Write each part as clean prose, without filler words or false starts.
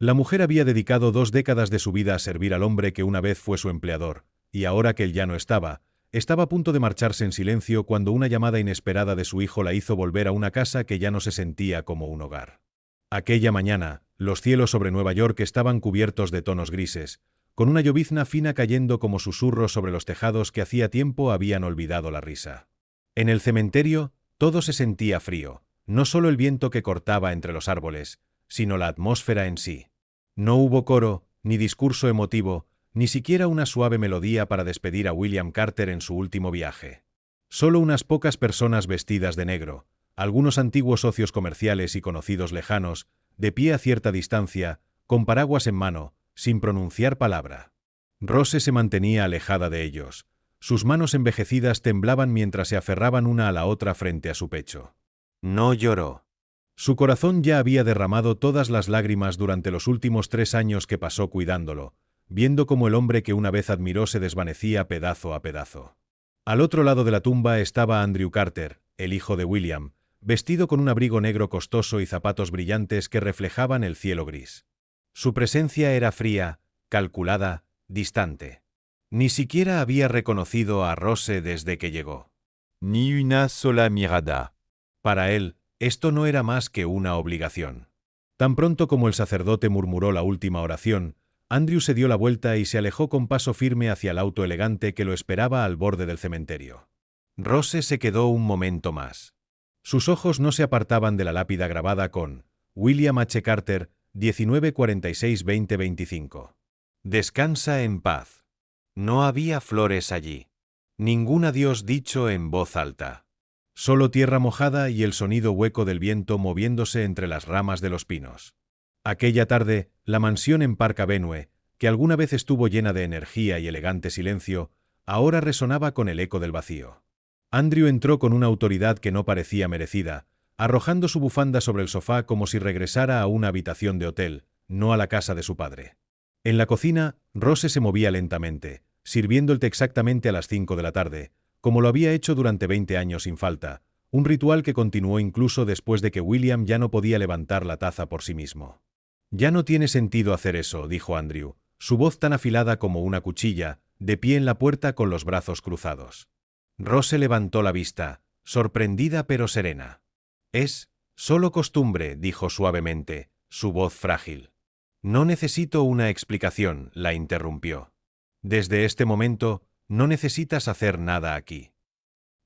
La mujer había dedicado 2 décadas de su vida a servir al hombre que una vez fue su empleador, y ahora que él ya no estaba a punto de marcharse en silencio cuando una llamada inesperada de su hijo la hizo volver a una casa que ya no se sentía como un hogar. Aquella mañana, los cielos sobre Nueva York estaban cubiertos de tonos grises, con una llovizna fina cayendo como susurros sobre los tejados que hacía tiempo habían olvidado la risa. En el cementerio, todo se sentía frío, no solo el viento que cortaba entre los árboles, sino la atmósfera en sí. No hubo coro, ni discurso emotivo, ni siquiera una suave melodía para despedir a William Carter en su último viaje. Solo unas pocas personas vestidas de negro, algunos antiguos socios comerciales y conocidos lejanos, de pie a cierta distancia, con paraguas en mano, sin pronunciar palabra. Rose se mantenía alejada de ellos. Sus manos envejecidas temblaban mientras se aferraban una a la otra frente a su pecho. No lloró. Su corazón ya había derramado todas las lágrimas durante los últimos 3 años que pasó cuidándolo, viendo cómo el hombre que una vez admiró se desvanecía pedazo a pedazo. Al otro lado de la tumba estaba Andrew Carter, el hijo de William, vestido con un abrigo negro costoso y zapatos brillantes que reflejaban el cielo gris. Su presencia era fría, calculada, distante. Ni siquiera había reconocido a Rose desde que llegó. Ni una sola mirada. Para él, esto no era más que una obligación. Tan pronto como el sacerdote murmuró la última oración, Andrew se dio la vuelta y se alejó con paso firme hacia el auto elegante que lo esperaba al borde del cementerio. Rose se quedó un momento más. Sus ojos no se apartaban de la lápida grabada con William H. Carter, 1946-2025. Descansa en paz. No había flores allí. Ningún adiós dicho en voz alta. Solo tierra mojada y el sonido hueco del viento moviéndose entre las ramas de los pinos. Aquella tarde, la mansión en Park Avenue, que alguna vez estuvo llena de energía y elegante silencio, ahora resonaba con el eco del vacío. Andrew entró con una autoridad que no parecía merecida, arrojando su bufanda sobre el sofá como si regresara a una habitación de hotel, no a la casa de su padre. En la cocina, Rose se movía lentamente, sirviendo el té exactamente a las 5 de la tarde, como lo había hecho durante 20 años sin falta, un ritual que continuó incluso después de que William ya no podía levantar la taza por sí mismo. «Ya no tiene sentido hacer eso», dijo Andrew, su voz tan afilada como una cuchilla, de pie en la puerta con los brazos cruzados. Rose levantó la vista, sorprendida pero serena. «Es solo costumbre», dijo suavemente, su voz frágil. «No necesito una explicación», la interrumpió. «Desde este momento, no necesitas hacer nada aquí».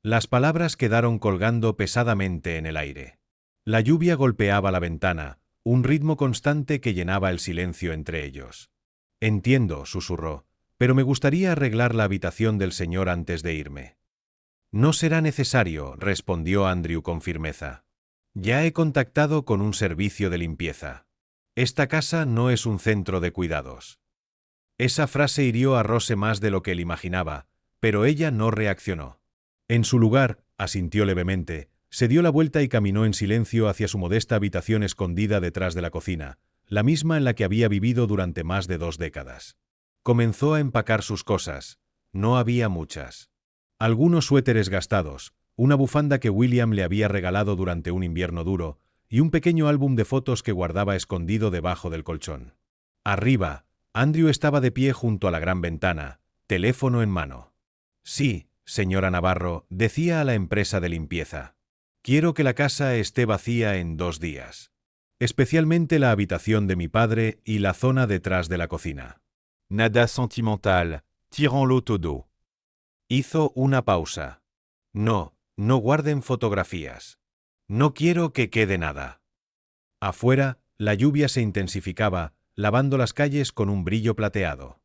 Las palabras quedaron colgando pesadamente en el aire. La lluvia golpeaba la ventana, un ritmo constante que llenaba el silencio entre ellos. «Entiendo», susurró, «pero me gustaría arreglar la habitación del señor antes de irme». «No será necesario», respondió Andrew con firmeza. «Ya he contactado con un servicio de limpieza. Esta casa no es un centro de cuidados». Esa frase hirió a Rose más de lo que él imaginaba, pero ella no reaccionó. En su lugar, asintió levemente, se dio la vuelta y caminó en silencio hacia su modesta habitación escondida detrás de la cocina, la misma en la que había vivido durante más de 2 décadas. Comenzó a empacar sus cosas. No había muchas. Algunos suéteres gastados, una bufanda que William le había regalado durante un invierno duro, y un pequeño álbum de fotos que guardaba escondido debajo del colchón. Arriba, Andrew estaba de pie junto a la gran ventana, teléfono en mano. «Sí, señora Navarro», decía a la empresa de limpieza. «Quiero que la casa esté vacía en 2 días. Especialmente la habitación de mi padre y la zona detrás de la cocina». Nada sentimental, tirons-lo todo. Hizo una pausa. «No, no guarden fotografías. No quiero que quede nada». Afuera, la lluvia se intensificaba, lavando las calles con un brillo plateado.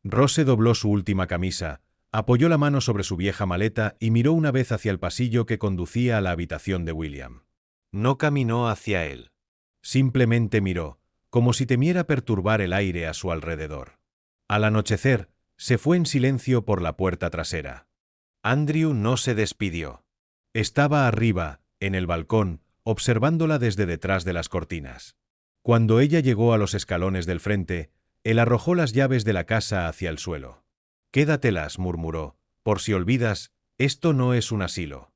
Rose dobló su última camisa, apoyó la mano sobre su vieja maleta y miró una vez hacia el pasillo que conducía a la habitación de William. No caminó hacia él. Simplemente miró, como si temiera perturbar el aire a su alrededor. Al anochecer, se fue en silencio por la puerta trasera. Andrew no se despidió. Estaba arriba, en el balcón, observándola desde detrás de las cortinas. Cuando ella llegó a los escalones del frente, él arrojó las llaves de la casa hacia el suelo. «Quédatelas», murmuró, «por si olvidas, esto no es un asilo».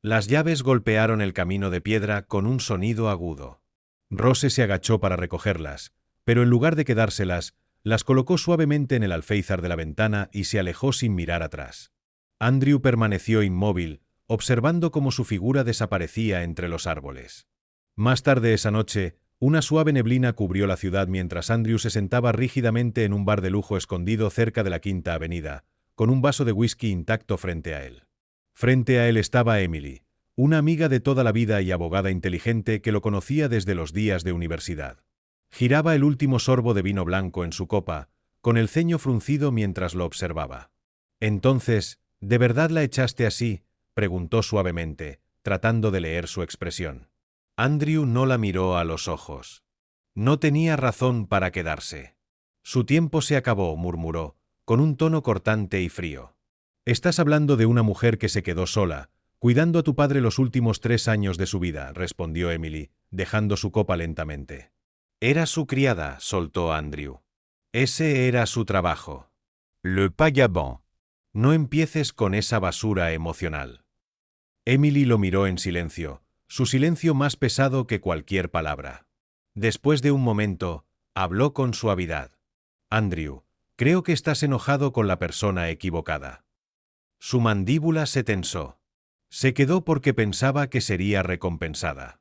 Las llaves golpearon el camino de piedra con un sonido agudo. Rose se agachó para recogerlas, pero en lugar de quedárselas, las colocó suavemente en el alféizar de la ventana y se alejó sin mirar atrás. Andrew permaneció inmóvil, observando cómo su figura desaparecía entre los árboles. Más tarde esa noche, una suave neblina cubrió la ciudad mientras Andrew se sentaba rígidamente en un bar de lujo escondido cerca de la Quinta Avenida, con un vaso de whisky intacto frente a él. Frente a él estaba Emily, una amiga de toda la vida y abogada inteligente que lo conocía desde los días de universidad. Giraba el último sorbo de vino blanco en su copa, con el ceño fruncido mientras lo observaba. «Entonces, ¿de verdad la echaste así?», preguntó suavemente, tratando de leer su expresión. Andrew no la miró a los ojos. No tenía razón para quedarse. «Su tiempo se acabó», murmuró, con un tono cortante y frío. «Estás hablando de una mujer que se quedó sola, cuidando a tu padre los últimos 3 años de su vida», respondió Emily, dejando su copa lentamente. «Era su criada», soltó Andrew. «Ese era su trabajo». Le Pagaband. «No empieces con esa basura emocional». Emily lo miró en silencio, su silencio más pesado que cualquier palabra. Después de un momento, habló con suavidad. «Andrew, creo que estás enojado con la persona equivocada». Su mandíbula se tensó. Se quedó porque pensaba que sería recompensada.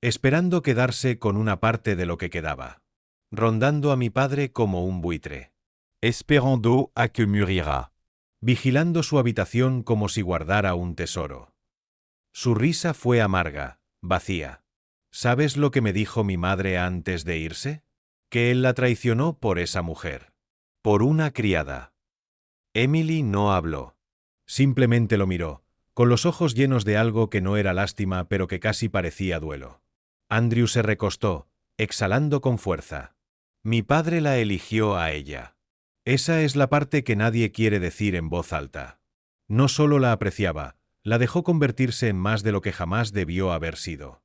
Esperando quedarse con una parte de lo que quedaba. Rondando a mi padre como un buitre. Esperando a que murira. Vigilando su habitación como si guardara un tesoro. Su risa fue amarga, vacía. ¿Sabes lo que me dijo mi madre antes de irse? Que él la traicionó por esa mujer. Por una criada. Emily no habló. Simplemente lo miró, con los ojos llenos de algo que no era lástima pero que casi parecía duelo. Andrew se recostó, exhalando con fuerza. Mi padre la eligió a ella. Esa es la parte que nadie quiere decir en voz alta. No solo la apreciaba, la dejó convertirse en más de lo que jamás debió haber sido.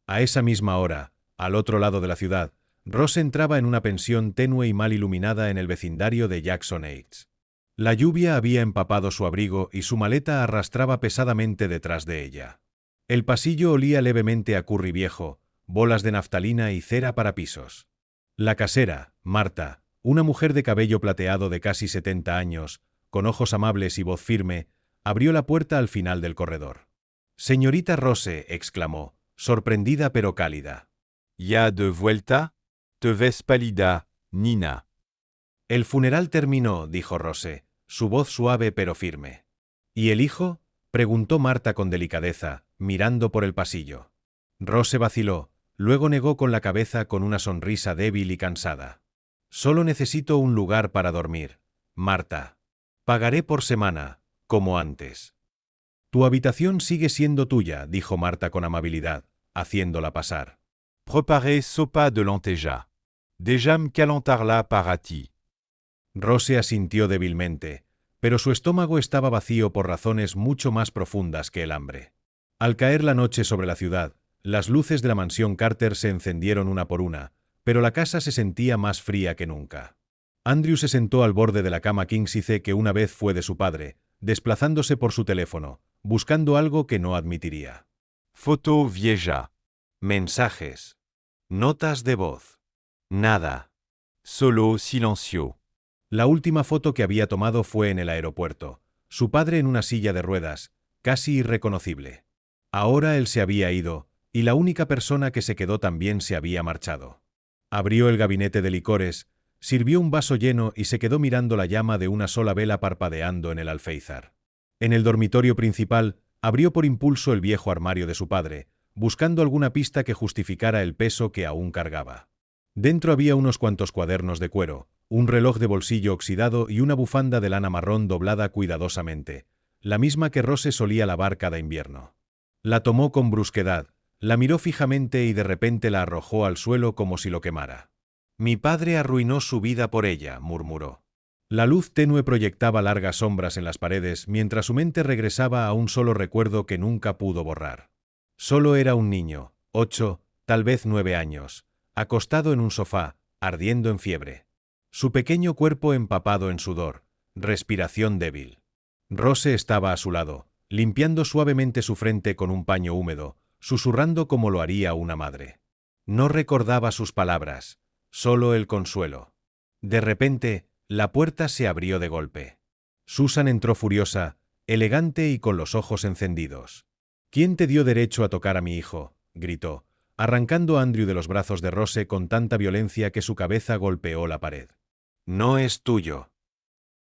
A esa misma hora, al otro lado de la ciudad, Ross entraba en una pensión tenue y mal iluminada en el vecindario de Jackson Heights. La lluvia había empapado su abrigo y su maleta arrastraba pesadamente detrás de ella. El pasillo olía levemente a curry viejo, bolas de naftalina y cera para pisos. La casera, Marta, una mujer de cabello plateado de casi 70 años, con ojos amables y voz firme, abrió la puerta al final del corredor. «Señorita Rose», exclamó, sorprendida pero cálida. Ya de vuelta? Te ves pálida, Nina. «El funeral terminó», dijo Rose, su voz suave pero firme. «¿Y el hijo?», preguntó Marta con delicadeza, mirando por el pasillo. Rose vaciló, luego negó con la cabeza con una sonrisa débil y cansada. «Solo necesito un lugar para dormir, Marta. Pagaré por semana, como antes». «Tu habitación sigue siendo tuya», dijo Marta con amabilidad, haciéndola pasar. Preparé sopa de lenteja. Deixa'm calentar-la para ti. Rose asintió débilmente, pero su estómago estaba vacío por razones mucho más profundas que el hambre. Al caer la noche sobre la ciudad, las luces de la mansión Carter se encendieron una por una, pero la casa se sentía más fría que nunca. Andrew se sentó al borde de la cama quínsice que una vez fue de su padre, desplazándose por su teléfono, buscando algo que no admitiría. Foto vieja. Mensajes. Notas de voz. Nada. Solo silencio. La última foto que había tomado fue en el aeropuerto, su padre en una silla de ruedas, casi irreconocible. Ahora él se había ido, y la única persona que se quedó también se había marchado. Abrió el gabinete de licores, sirvió un vaso lleno y se quedó mirando la llama de una sola vela parpadeando en el alféizar. En el dormitorio principal, abrió por impulso el viejo armario de su padre, buscando alguna pista que justificara el peso que aún cargaba. Dentro había unos cuantos cuadernos de cuero, un reloj de bolsillo oxidado y una bufanda de lana marrón doblada cuidadosamente, la misma que Rose solía lavar cada invierno. La tomó con brusquedad, la miró fijamente y de repente la arrojó al suelo como si lo quemara. «Mi padre arruinó su vida por ella», murmuró. La luz tenue proyectaba largas sombras en las paredes mientras su mente regresaba a un solo recuerdo que nunca pudo borrar. Solo era un niño, 8, tal vez 9 años, acostado en un sofá, ardiendo en fiebre. Su pequeño cuerpo empapado en sudor, respiración débil. Rose estaba a su lado, limpiando suavemente su frente con un paño húmedo, susurrando como lo haría una madre. No recordaba sus palabras, solo el consuelo. De repente, la puerta se abrió de golpe. Susan entró furiosa, elegante y con los ojos encendidos. «¿Quién te dio derecho a tocar a mi hijo?», gritó, arrancando a Andrew de los brazos de Rose con tanta violencia que su cabeza golpeó la pared. «No es tuyo».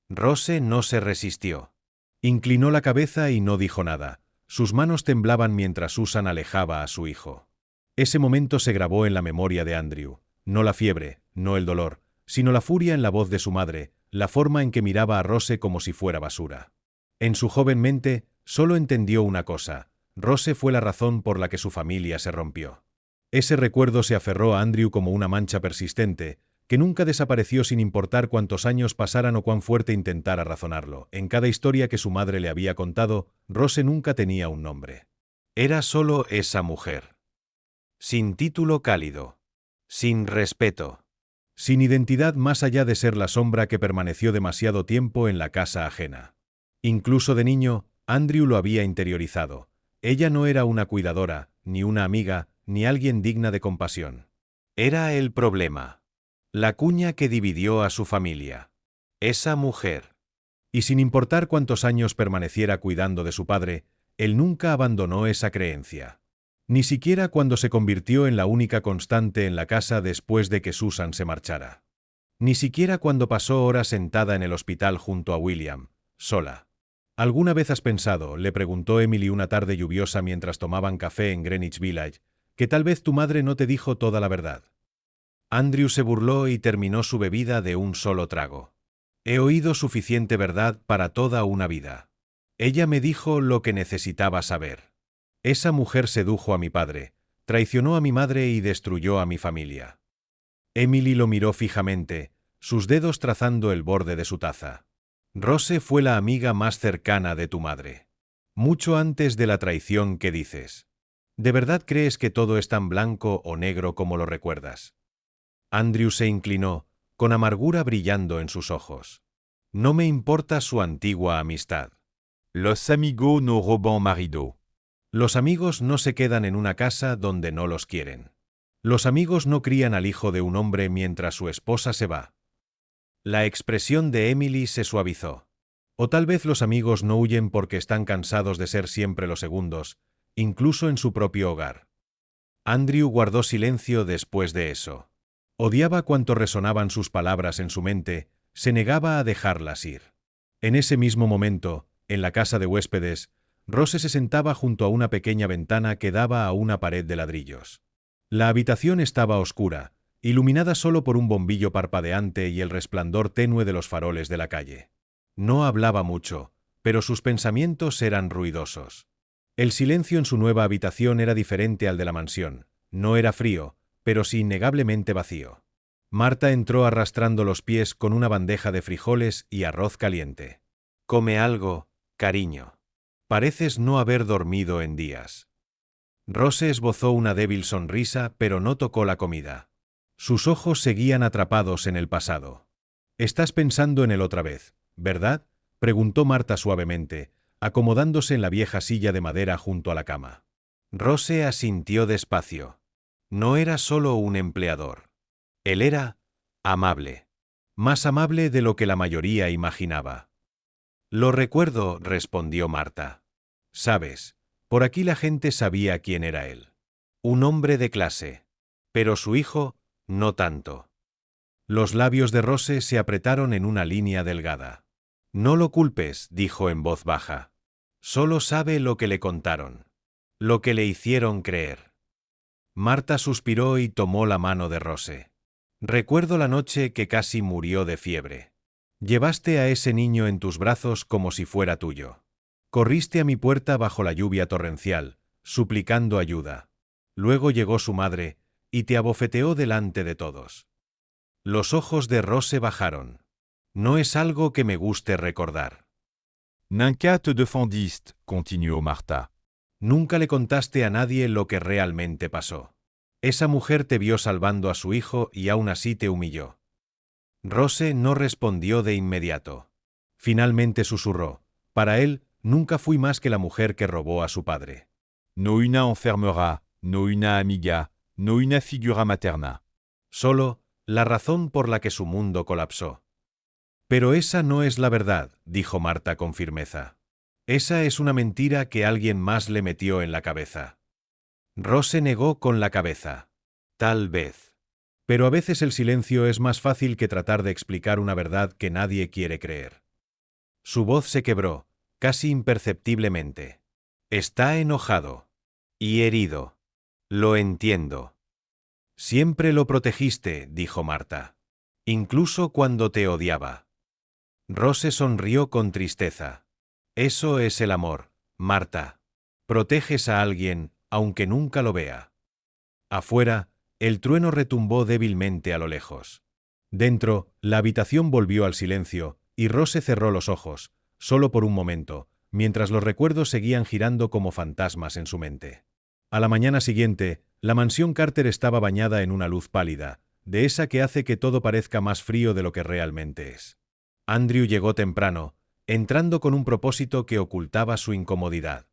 Rose no se resistió. Inclinó la cabeza y no dijo nada. Sus manos temblaban mientras Susan alejaba a su hijo. Ese momento se grabó en la memoria de Andrew. No la fiebre, no el dolor, sino la furia en la voz de su madre, la forma en que miraba a Rose como si fuera basura. En su joven mente, solo entendió una cosa: Rose fue la razón por la que su familia se rompió. Ese recuerdo se aferró a Andrew como una mancha persistente, que nunca desapareció sin importar cuántos años pasaran o cuán fuerte intentara razonarlo. En cada historia que su madre le había contado, Rose nunca tenía un nombre. Era solo esa mujer. Sin título cálido. Sin respeto. Sin identidad más allá de ser la sombra que permaneció demasiado tiempo en la casa ajena. Incluso de niño, Andrew lo había interiorizado. Ella no era una cuidadora, ni una amiga, ni alguien digna de compasión. Era el problema. La cuña que dividió a su familia. Esa mujer. Y sin importar cuántos años permaneciera cuidando de su padre, él nunca abandonó esa creencia. Ni siquiera cuando se convirtió en la única constante en la casa después de que Susan se marchara. Ni siquiera cuando pasó horas sentada en el hospital junto a William, sola. ¿Alguna vez has pensado?, le preguntó Emily una tarde lluviosa mientras tomaban café en Greenwich Village, que tal vez tu madre no te dijo toda la verdad. Andrew se burló y terminó su bebida de un solo trago. He oído suficiente verdad para toda una vida. Ella me dijo lo que necesitaba saber. Esa mujer sedujo a mi padre, traicionó a mi madre y destruyó a mi familia. Emily lo miró fijamente, sus dedos trazando el borde de su taza. Rose fue la amiga más cercana de tu madre. Mucho antes de la traición que dices. ¿De verdad crees que todo es tan blanco o negro como lo recuerdas? Andrew se inclinó, con amargura brillando en sus ojos. No me importa su antigua amistad. Los amigos no roban marido. Los amigos no se quedan en una casa donde no los quieren. Los amigos no crían al hijo de un hombre mientras su esposa se va. La expresión de Emily se suavizó. O tal vez los amigos no huyen porque están cansados de ser siempre los segundos, incluso en su propio hogar. Andrew guardó silencio después de eso. Odiaba cuánto resonaban sus palabras en su mente, se negaba a dejarlas ir. En ese mismo momento, en la casa de huéspedes, Rose se sentaba junto a una pequeña ventana que daba a una pared de ladrillos. La habitación estaba oscura, iluminada solo por un bombillo parpadeante y el resplandor tenue de los faroles de la calle. No hablaba mucho, pero sus pensamientos eran ruidosos. El silencio en su nueva habitación era diferente al de la mansión. No era frío, pero sí innegablemente vacío. Marta entró arrastrando los pies con una bandeja de frijoles y arroz caliente. «Come algo, cariño. Pareces no haber dormido en días». Rose esbozó una débil sonrisa, pero no tocó la comida. Sus ojos seguían atrapados en el pasado. «Estás pensando en él otra vez, ¿verdad?», preguntó Marta suavemente, acomodándose en la vieja silla de madera junto a la cama. Rose asintió despacio. No era solo un empleador. Él era amable. Más amable de lo que la mayoría imaginaba. «Lo recuerdo», respondió Marta. «Sabes, por aquí la gente sabía quién era él. Un hombre de clase. Pero su hijo, no tanto». Los labios de Rose se apretaron en una línea delgada. «No lo culpes», dijo en voz baja. «Solo sabe lo que le contaron. Lo que le hicieron creer». Marta suspiró y tomó la mano de Rose. «Recuerdo la noche que casi murió de fiebre. Llevaste a ese niño en tus brazos como si fuera tuyo. Corriste a mi puerta bajo la lluvia torrencial, suplicando ayuda. Luego llegó su madre, y te abofeteó delante de todos». Los ojos de Rose bajaron. «No es algo que me guste recordar». Nunca te défendiste, continuó Marta. Nunca le contaste a nadie lo que realmente pasó. Esa mujer te vio salvando a su hijo y aún así te humilló. Rose no respondió de inmediato. Finalmente susurró: «Para él, nunca fui más que la mujer que robó a su padre». No una enfermera, no una amiga, no una figura materna. Solo la razón por la que su mundo colapsó. Pero esa no es la verdad, dijo Marta con firmeza. Esa es una mentira que alguien más le metió en la cabeza. Rose negó con la cabeza. Tal vez. Pero a veces el silencio es más fácil que tratar de explicar una verdad que nadie quiere creer. Su voz se quebró, casi imperceptiblemente. Está enojado. Y herido. Lo entiendo. Siempre lo protegiste, dijo Marta. Incluso cuando te odiaba. Rose sonrió con tristeza. Eso es el amor, Marta. Proteges a alguien, aunque nunca lo vea. Afuera, el trueno retumbó débilmente a lo lejos. Dentro, la habitación volvió al silencio, y Rose cerró los ojos, solo por un momento, mientras los recuerdos seguían girando como fantasmas en su mente. A la mañana siguiente, la mansión Carter estaba bañada en una luz pálida, de esa que hace que todo parezca más frío de lo que realmente es. Andrew llegó temprano, entrando con un propósito que ocultaba su incomodidad.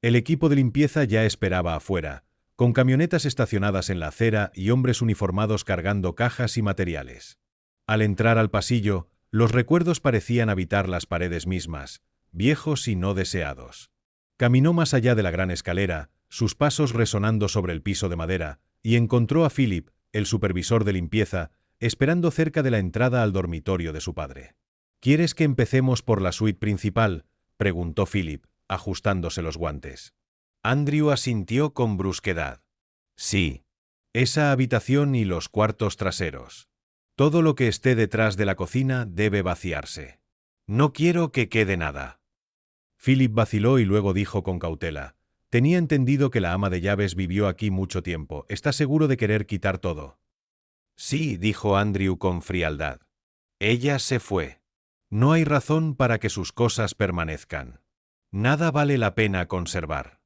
El equipo de limpieza ya esperaba afuera, con camionetas estacionadas en la acera y hombres uniformados cargando cajas y materiales. Al entrar al pasillo, los recuerdos parecían habitar las paredes mismas, viejos y no deseados. Caminó más allá de la gran escalera, sus pasos resonando sobre el piso de madera, y encontró a Philip, el supervisor de limpieza, esperando cerca de la entrada al dormitorio de su padre. ¿Quieres que empecemos por la suite principal?, preguntó Philip, ajustándose los guantes. Andrew asintió con brusquedad. Sí. Esa habitación y los cuartos traseros. Todo lo que esté detrás de la cocina debe vaciarse. No quiero que quede nada. Philip vaciló y luego dijo con cautela. Tenía entendido que la ama de llaves vivió aquí mucho tiempo. ¿Estás seguro de querer quitar todo? Sí, dijo Andrew con frialdad. Ella se fue. No hay razón para que sus cosas permanezcan. Nada vale la pena conservar.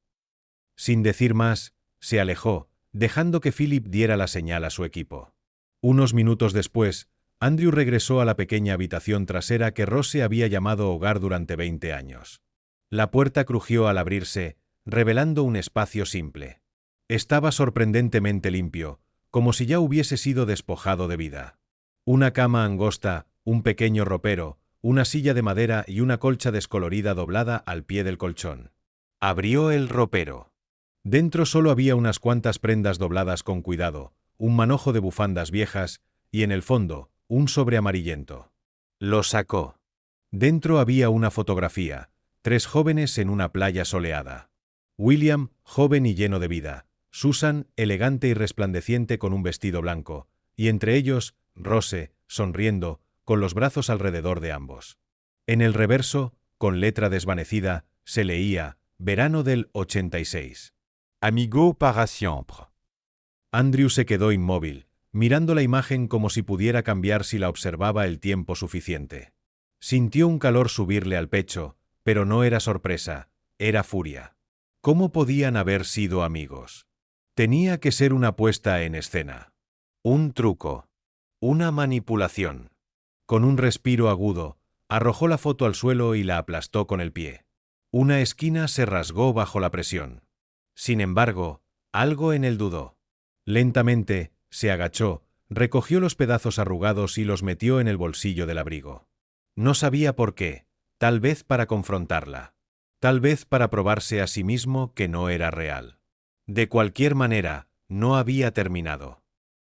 Sin decir más, se alejó, dejando que Philip diera la señal a su equipo. Unos minutos después, Andrew regresó a la pequeña habitación trasera que Rose había llamado hogar durante 20 años. La puerta crujió al abrirse, revelando un espacio simple. Estaba sorprendentemente limpio, como si ya hubiese sido despojado de vida. Una cama angosta, un pequeño ropero, una silla de madera y una colcha descolorida doblada al pie del colchón. Abrió el ropero. Dentro solo había unas cuantas prendas dobladas con cuidado, un manojo de bufandas viejas, y en el fondo, un sobre amarillento. Lo sacó. Dentro había una fotografía, 3 jóvenes en una playa soleada. William, joven y lleno de vida, Susan, elegante y resplandeciente con un vestido blanco, y entre ellos, Rose, sonriendo, con los brazos alrededor de ambos. En el reverso, con letra desvanecida, se leía, verano del 86. Amigo para siempre. Andrew se quedó inmóvil, mirando la imagen como si pudiera cambiar si la observaba el tiempo suficiente. Sintió un calor subirle al pecho, pero no era sorpresa, era furia. ¿Cómo podían haber sido amigos? Tenía que ser una puesta en escena. Un truco. Una manipulación. Con un respiro agudo, arrojó la foto al suelo y la aplastó con el pie. Una esquina se rasgó bajo la presión. Sin embargo, algo en él dudó. Lentamente, se agachó, recogió los pedazos arrugados y los metió en el bolsillo del abrigo. No sabía por qué, tal vez para confrontarla. Tal vez para probarse a sí mismo que no era real. De cualquier manera, no había terminado.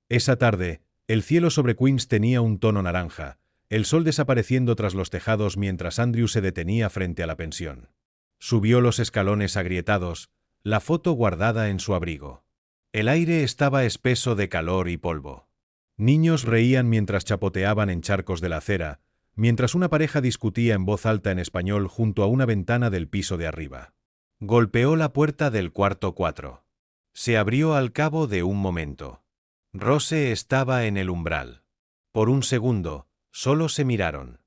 Esa tarde, el cielo sobre Queens tenía un tono naranja, el sol desapareciendo tras los tejados mientras Andrew se detenía frente a la pensión. Subió los escalones agrietados, la foto guardada en su abrigo. El aire estaba espeso de calor y polvo. Niños reían mientras chapoteaban en charcos de la acera, mientras una pareja discutía en voz alta en español junto a una ventana del piso de arriba. Golpeó la puerta del cuarto 4. Se abrió al cabo de un momento. Rose estaba en el umbral. Por un segundo, solo se miraron.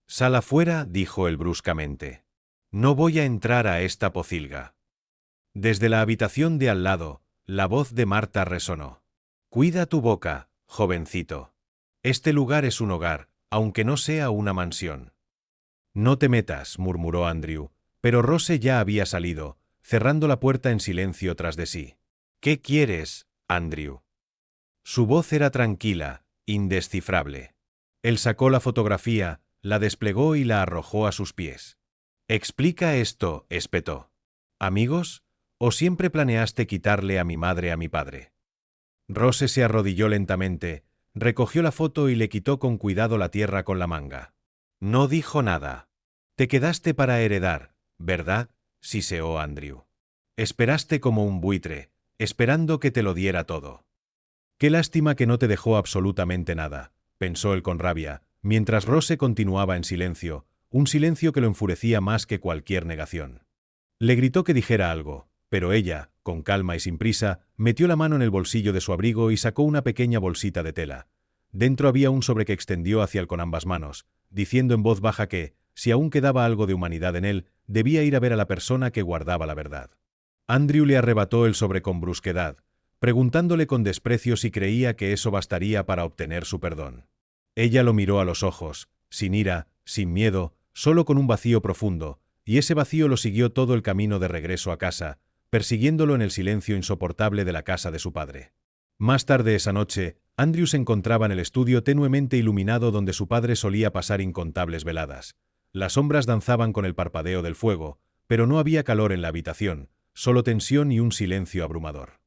«Sal afuera», dijo él bruscamente. «No voy a entrar a esta pocilga». Desde la habitación de al lado, la voz de Marta resonó. «Cuida tu boca, jovencito. Este lugar es un hogar, aunque no sea una mansión». «No te metas», murmuró Andrew, pero Rose ya había salido, cerrando la puerta en silencio tras de sí. «¿Qué quieres, Andrew?» Su voz era tranquila, indescifrable. Él sacó la fotografía, la desplegó y la arrojó a sus pies. «Explica esto», espetó. «¿Amigos? ¿O siempre planeaste quitarle a mi madre a mi padre?» Rose se arrodilló lentamente, recogió la foto y le quitó con cuidado la tierra con la manga. No dijo nada. «Te quedaste para heredar, ¿verdad?», siseó Andrew. «Esperaste como un buitre, esperando que te lo diera todo». «Qué lástima que no te dejó absolutamente nada», pensó él con rabia, mientras Rose continuaba en silencio, un silencio que lo enfurecía más que cualquier negación. Le gritó que dijera algo, pero ella, con calma y sin prisa, metió la mano en el bolsillo de su abrigo y sacó una pequeña bolsita de tela. Dentro había un sobre que extendió hacia él con ambas manos, diciendo en voz baja que, si aún quedaba algo de humanidad en él, debía ir a ver a la persona que guardaba la verdad. Andrew le arrebató el sobre con brusquedad, preguntándole con desprecio si creía que eso bastaría para obtener su perdón. Ella lo miró a los ojos, sin ira, sin miedo, solo con un vacío profundo, y ese vacío lo siguió todo el camino de regreso a casa, persiguiéndolo en el silencio insoportable de la casa de su padre. Más tarde esa noche, Andrew se encontraba en el estudio tenuemente iluminado donde su padre solía pasar incontables veladas. Las sombras danzaban con el parpadeo del fuego, pero no había calor en la habitación, solo tensión y un silencio abrumador.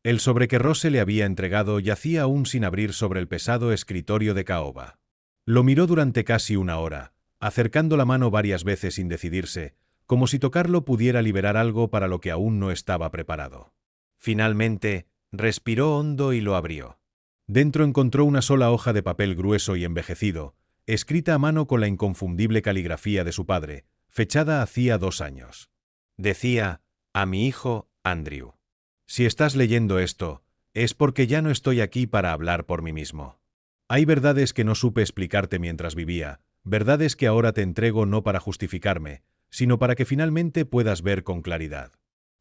El sobre que Rose le había entregado yacía aún sin abrir sobre el pesado escritorio de caoba. Lo miró durante casi una hora, acercando la mano varias veces sin decidirse, como si tocarlo pudiera liberar algo para lo que aún no estaba preparado. Finalmente, respiró hondo y lo abrió. Dentro encontró una sola hoja de papel grueso y envejecido, escrita a mano con la inconfundible caligrafía de su padre, fechada hacía 2 años. Decía: «A mi hijo, Andrew. Si estás leyendo esto, es porque ya no estoy aquí para hablar por mí mismo. Hay verdades que no supe explicarte mientras vivía, verdades que ahora te entrego no para justificarme, sino para que finalmente puedas ver con claridad.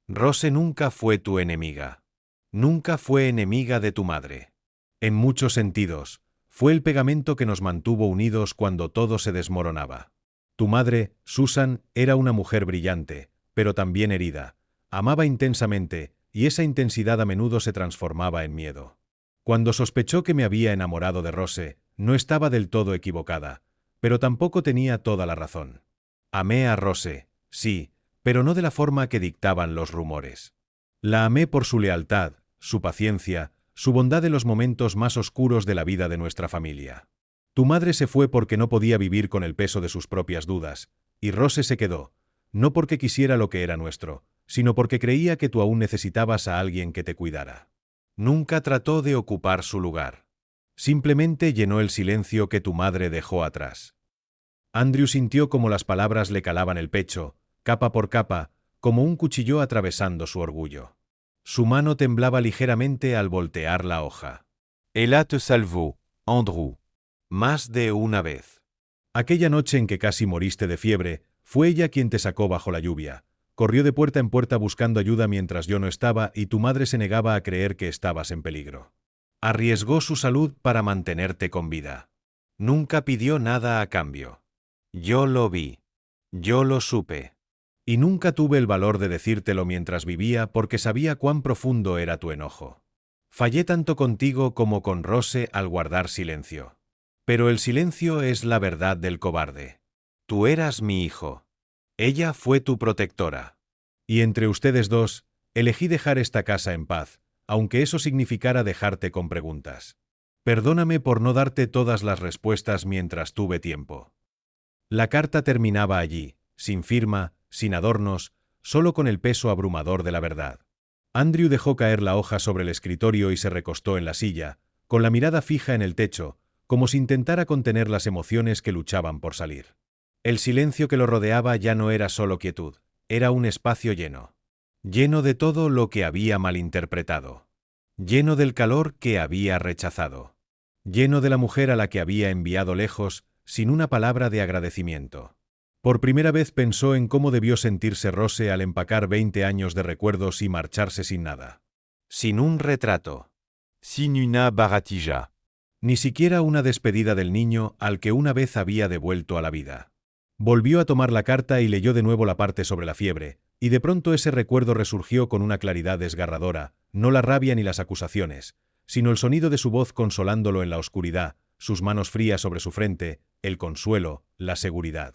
Rose nunca fue tu enemiga. Nunca fue enemiga de tu madre. En muchos sentidos, fue el pegamento que nos mantuvo unidos cuando todo se desmoronaba. Tu madre, Susan, era una mujer brillante, pero también herida. Amaba intensamente, y esa intensidad a menudo se transformaba en miedo. Cuando sospechó que me había enamorado de Rose, no estaba del todo equivocada, pero tampoco tenía toda la razón. Amé a Rose, sí, pero no de la forma que dictaban los rumores. La amé por su lealtad, su paciencia, su bondad en los momentos más oscuros de la vida de nuestra familia. Tu madre se fue porque no podía vivir con el peso de sus propias dudas, y Rose se quedó, no porque quisiera lo que era nuestro, sino porque creía que tú aún necesitabas a alguien que te cuidara. Nunca trató de ocupar su lugar. Simplemente llenó el silencio que tu madre dejó atrás. Andrew sintió como las palabras le calaban el pecho, capa por capa, como un cuchillo atravesando su orgullo. Su mano temblaba ligeramente al voltear la hoja. Ella te salvó, Andrew. Más de una vez. Aquella noche en que casi moriste de fiebre, fue ella quien te sacó bajo la lluvia. Corrió de puerta en puerta buscando ayuda mientras yo no estaba y tu madre se negaba a creer que estabas en peligro. Arriesgó su salud para mantenerte con vida. Nunca pidió nada a cambio. Yo lo vi. Yo lo supe. Y nunca tuve el valor de decírtelo mientras vivía porque sabía cuán profundo era tu enojo. Fallé tanto contigo como con Rose al guardar silencio. Pero el silencio es la verdad del cobarde. Tú eras mi hijo. Ella fue tu protectora. Y entre ustedes dos, elegí dejar esta casa en paz, aunque eso significara dejarte con preguntas. Perdóname por no darte todas las respuestas mientras tuve tiempo. La carta terminaba allí, sin firma, sin adornos, solo con el peso abrumador de la verdad. Andrew dejó caer la hoja sobre el escritorio y se recostó en la silla, con la mirada fija en el techo, como si intentara contener las emociones que luchaban por salir. El silencio que lo rodeaba ya no era solo quietud, era un espacio lleno. Lleno de todo lo que había malinterpretado. Lleno del calor que había rechazado. Lleno de la mujer a la que había enviado lejos, sin una palabra de agradecimiento. Por primera vez pensó en cómo debió sentirse Rose al empacar 20 años de recuerdos y marcharse sin nada. Sin un retrato. Sin una baratija. Ni siquiera una despedida del niño al que una vez había devuelto a la vida. Volvió a tomar la carta y leyó de nuevo la parte sobre la fiebre, y de pronto ese recuerdo resurgió con una claridad desgarradora, no la rabia ni las acusaciones, sino el sonido de su voz consolándolo en la oscuridad, sus manos frías sobre su frente, el consuelo, la seguridad.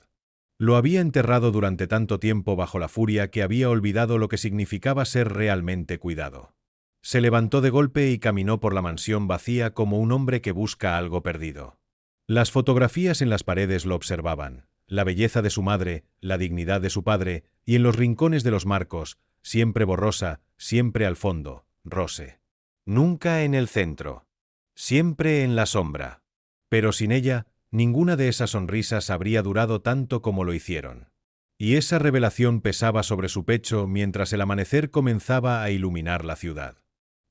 Lo había enterrado durante tanto tiempo bajo la furia que había olvidado lo que significaba ser realmente cuidado. Se levantó de golpe y caminó por la mansión vacía como un hombre que busca algo perdido. Las fotografías en las paredes lo observaban, la belleza de su madre, la dignidad de su padre, y en los rincones de los marcos, siempre borrosa, siempre al fondo, Rose. Nunca en el centro. Siempre en la sombra. Pero sin ella, ninguna de esas sonrisas habría durado tanto como lo hicieron. Y esa revelación pesaba sobre su pecho mientras el amanecer comenzaba a iluminar la ciudad.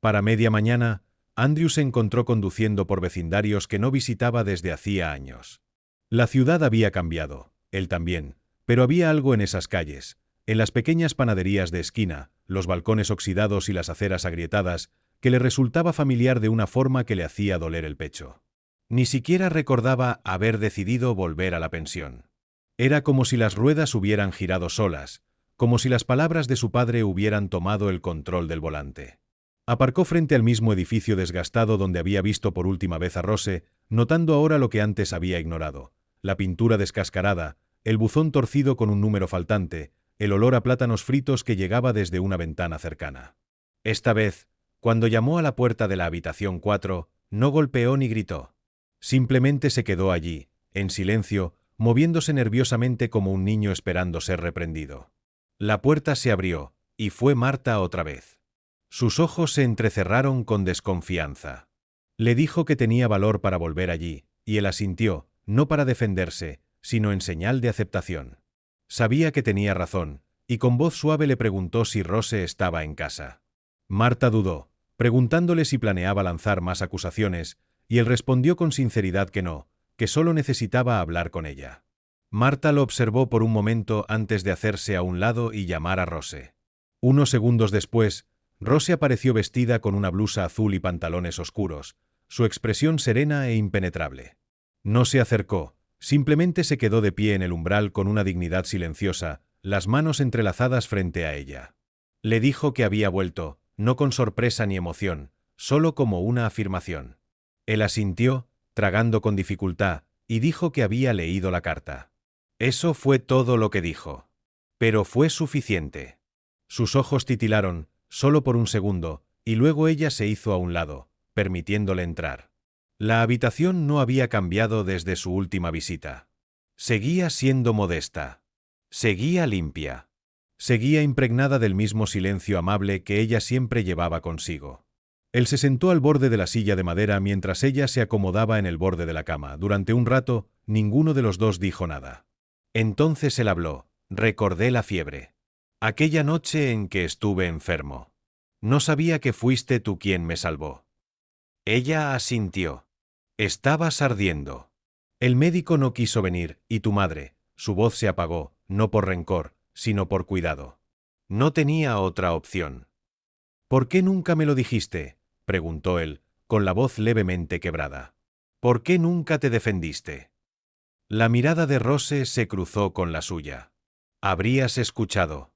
Para media mañana, Andrew se encontró conduciendo por vecindarios que no visitaba desde hacía años. La ciudad había cambiado, él también, pero había algo en esas calles, en las pequeñas panaderías de esquina, los balcones oxidados y las aceras agrietadas, que le resultaba familiar de una forma que le hacía doler el pecho. Ni siquiera recordaba haber decidido volver a la pensión. Era como si las ruedas hubieran girado solas, como si las palabras de su padre hubieran tomado el control del volante. Aparcó frente al mismo edificio desgastado donde había visto por última vez a Rose, notando ahora lo que antes había ignorado: la pintura descascarada, el buzón torcido con un número faltante, el olor a plátanos fritos que llegaba desde una ventana cercana. Esta vez, cuando llamó a la puerta de la habitación 4, no golpeó ni gritó. Simplemente se quedó allí, en silencio, moviéndose nerviosamente como un niño esperando ser reprendido. La puerta se abrió, y fue Marta otra vez. Sus ojos se entrecerraron con desconfianza. Le dijo que tenía valor para volver allí, y él asintió, no para defenderse, sino en señal de aceptación. Sabía que tenía razón, y con voz suave le preguntó si Rose estaba en casa. Marta dudó, preguntándole si planeaba lanzar más acusaciones, y él respondió con sinceridad que no, que solo necesitaba hablar con ella. Marta lo observó por un momento antes de hacerse a un lado y llamar a Rose. Unos segundos después, Rose apareció vestida con una blusa azul y pantalones oscuros, su expresión serena e impenetrable. No se acercó, simplemente se quedó de pie en el umbral con una dignidad silenciosa, las manos entrelazadas frente a ella. Le dijo que había vuelto, no con sorpresa ni emoción, solo como una afirmación. Él asintió, tragando con dificultad, y dijo que había leído la carta. Eso fue todo lo que dijo. Pero fue suficiente. Sus ojos titilaron, solo por un segundo, y luego ella se hizo a un lado, permitiéndole entrar. La habitación no había cambiado desde su última visita. Seguía siendo modesta. Seguía limpia. Seguía impregnada del mismo silencio amable que ella siempre llevaba consigo. Él se sentó al borde de la silla de madera mientras ella se acomodaba en el borde de la cama. Durante un rato, ninguno de los dos dijo nada. Entonces él habló. Recordé la fiebre. Aquella noche en que estuve enfermo. No sabía que fuiste tú quien me salvó. Ella asintió. Estabas ardiendo. El médico no quiso venir, y tu madre, su voz se apagó, no por rencor, sino por cuidado. No tenía otra opción. ¿Por qué nunca me lo dijiste?, preguntó él, con la voz levemente quebrada. ¿Por qué nunca te defendiste? La mirada de Rose se cruzó con la suya. Habrías escuchado.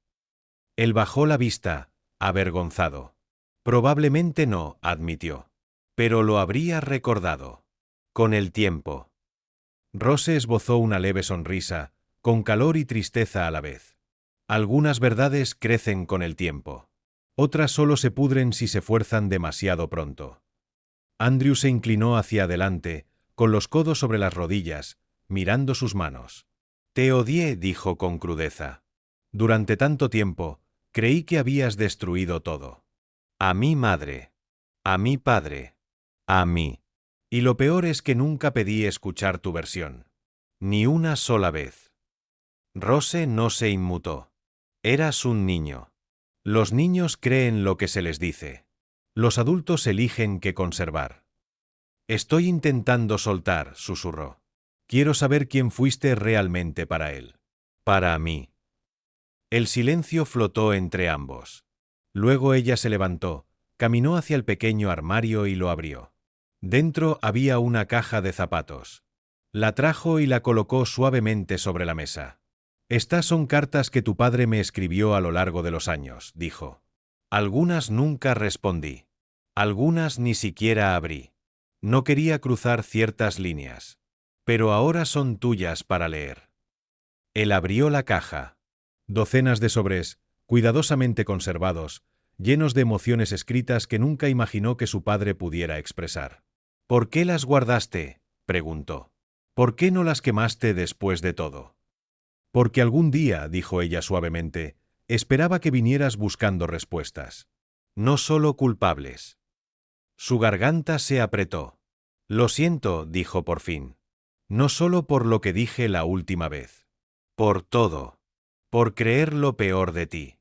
Él bajó la vista, avergonzado. Probablemente no, admitió. Pero lo habría recordado. Con el tiempo. Rose esbozó una leve sonrisa, con calor y tristeza a la vez. Algunas verdades crecen con el tiempo. Otras solo se pudren si se fuerzan demasiado pronto. Andrew se inclinó hacia adelante, con los codos sobre las rodillas, mirando sus manos. Te odié, dijo con crudeza. Durante tanto tiempo, creí que habías destruido todo. A mi madre. A mi padre. A mí. Y lo peor es que nunca pedí escuchar tu versión. Ni una sola vez. Rose no se inmutó. Eras un niño. Los niños creen lo que se les dice. Los adultos eligen qué conservar. Estoy intentando soltar, susurró. Quiero saber quién fuiste realmente para él. Para mí. El silencio flotó entre ambos. Luego ella se levantó, caminó hacia el pequeño armario y lo abrió. Dentro había una caja de zapatos. La trajo y la colocó suavemente sobre la mesa. Estas son cartas que tu padre me escribió a lo largo de los años, dijo. Algunas nunca respondí. Algunas ni siquiera abrí. No quería cruzar ciertas líneas. Pero ahora son tuyas para leer. Él abrió la caja. Docenas de sobres, cuidadosamente conservados, llenos de emociones escritas que nunca imaginó que su padre pudiera expresar. ¿Por qué las guardaste?, preguntó. ¿Por qué no las quemaste después de todo? Porque algún día, dijo ella suavemente, esperaba que vinieras buscando respuestas. No solo culpables. Su garganta se apretó. Lo siento, dijo por fin. No solo por lo que dije la última vez. Por todo. Por creer lo peor de ti.